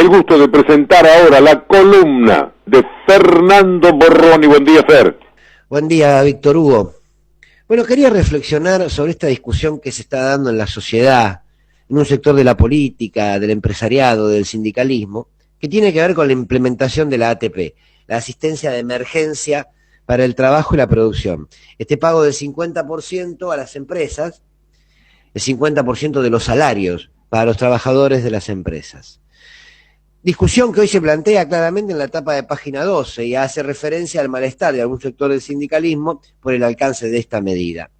el gusto de presentar ahora la columna de Fernando Borroni. Buen día, Fer. Buen día, Víctor Hugo. Bueno, quería reflexionar sobre esta discusión que se está dando en la sociedad, en un sector de la política, del empresariado, del sindicalismo, que tiene que ver con la implementación de la ATP, la asistencia de emergencia para el trabajo y la producción. Este pago del 50% a las empresas, el 50% de los salarios para los trabajadores de las empresas. Discusión que hoy se plantea claramente en la etapa de página 12 y hace referencia al malestar de algún sector del sindicalismo por el alcance de esta medida.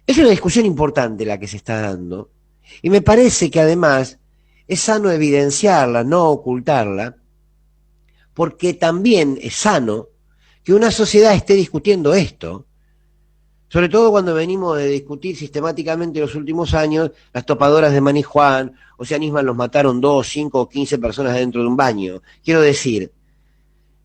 Es una discusión importante la que se está dando y me parece que además es sano evidenciarla, no ocultarla, porque también es sano que una sociedad esté discutiendo esto, sobre todo cuando venimos de discutir sistemáticamente en los últimos años las topadoras de Manijuán, o si a Nisman los mataron 2, 5 o 15 personas dentro de un baño. Quiero decir,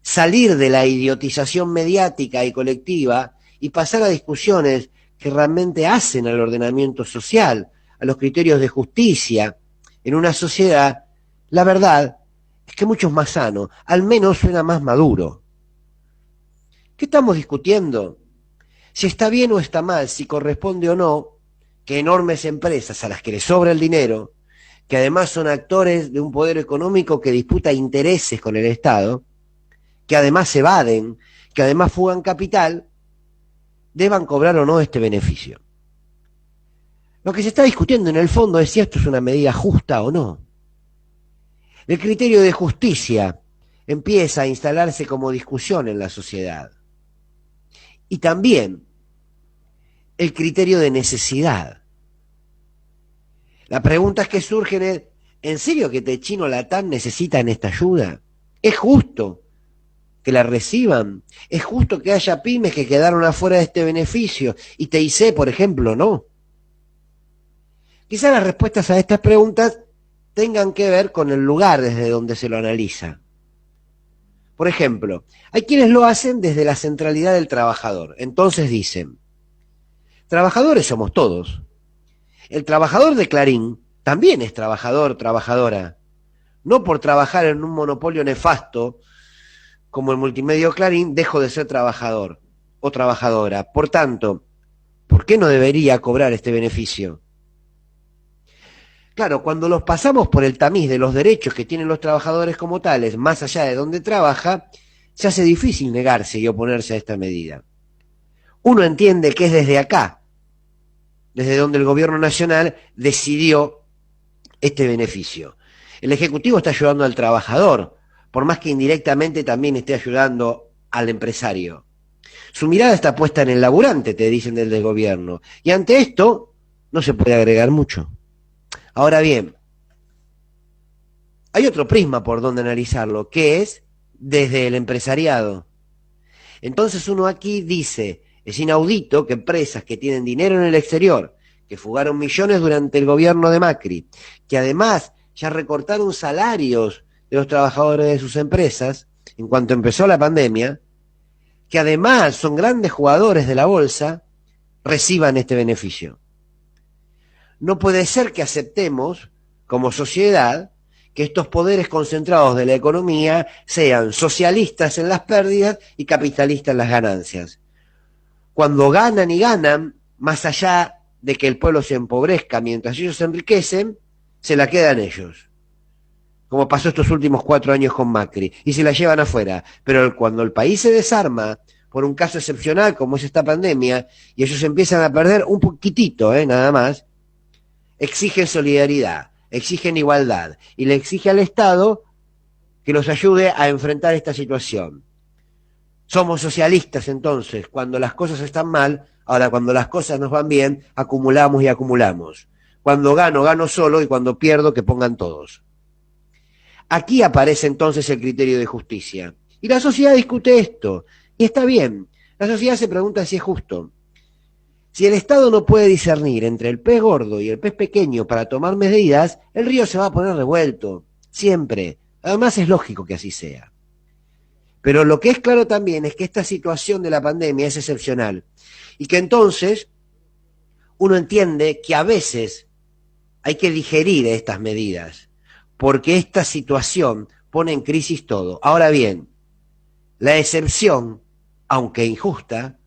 salir de la idiotización mediática y colectiva y pasar a discusiones que realmente hacen al ordenamiento social, a los criterios de justicia en una sociedad, la verdad es que mucho es más sano, al menos suena más maduro. ¿Qué estamos discutiendo? Si está bien o está mal, si corresponde o no que enormes empresas a las que les sobra el dinero, que además son actores de un poder económico que disputa intereses con el Estado, que además evaden, que además fugan capital, deban cobrar o no este beneficio. Lo que se está discutiendo en el fondo es si esto es una medida justa o no. El criterio de justicia empieza a instalarse como discusión en la sociedad. Y también el criterio de necesidad. La pregunta que surgen es, ¿en serio que Techino Latam necesitan esta ayuda? ¿Es justo que la reciban? ¿Es justo que haya pymes que quedaron afuera de este beneficio? Y TIC, por ejemplo, no. Quizás las respuestas a estas preguntas tengan que ver con el lugar desde donde se lo analiza. Por ejemplo, hay quienes lo hacen desde la centralidad del trabajador. Entonces dicen, trabajadores somos todos. El trabajador de Clarín también es trabajador, trabajadora. No por trabajar en un monopolio nefasto como el multimedio Clarín, dejo de ser trabajador o trabajadora. Por tanto, ¿por qué no debería cobrar este beneficio? Claro, cuando los pasamos por el tamiz de los derechos que tienen los trabajadores como tales, más allá de donde trabaja, se hace difícil negarse y oponerse a esta medida. Uno entiende que es desde acá, desde donde el gobierno nacional decidió este beneficio. El Ejecutivo está ayudando al trabajador, por más que indirectamente también esté ayudando al empresario. Su mirada está puesta en el laburante, te dicen desde el gobierno, y ante esto no se puede agregar mucho. Ahora bien, hay otro prisma por donde analizarlo, que es desde el empresariado. Entonces uno aquí dice, es inaudito que empresas que tienen dinero en el exterior, que fugaron millones durante el gobierno de Macri, que además ya recortaron salarios de los trabajadores de sus empresas en cuanto empezó la pandemia, que además son grandes jugadores de la bolsa, reciban este beneficio. No puede ser que aceptemos, como sociedad, que estos poderes concentrados de la economía sean socialistas en las pérdidas y capitalistas en las ganancias. Cuando ganan y ganan, más allá de que el pueblo se empobrezca mientras ellos se enriquecen, se la quedan ellos. Como pasó estos últimos 4 años con Macri, y se la llevan afuera. Pero cuando el país se desarma, por un caso excepcional como es esta pandemia, y ellos empiezan a perder un poquitito, nada más, exigen solidaridad, exigen igualdad, y le exige al Estado que los ayude a enfrentar esta situación. Somos socialistas entonces, cuando las cosas están mal, ahora cuando las cosas nos van bien, acumulamos y acumulamos. Cuando gano, gano solo, y cuando pierdo, que pongan todos. Aquí aparece entonces el criterio de justicia. Y la sociedad discute esto, y está bien. La sociedad se pregunta si es justo. Si el Estado no puede discernir entre el pez gordo y el pez pequeño para tomar medidas, el río se va a poner revuelto, siempre. Además es lógico que así sea. Pero lo que es claro también es que esta situación de la pandemia es excepcional y que entonces uno entiende que a veces hay que digerir estas medidas, porque esta situación pone en crisis todo. Ahora bien, la excepción, aunque injusta,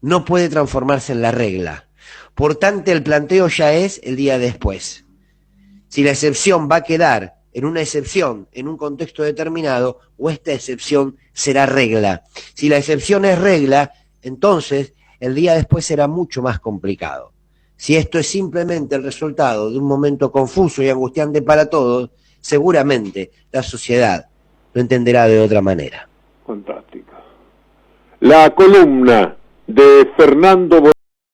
no puede transformarse en la regla. Por tanto, el planteo ya es el día después. Si la excepción va a quedar en una excepción, en un contexto determinado, o esta excepción será regla. Si la excepción es regla, entonces el día después será mucho más complicado. Si esto es simplemente el resultado de un momento confuso y angustiante para todos, seguramente la sociedad lo entenderá de otra manera. Fantástico. La columna de Fernando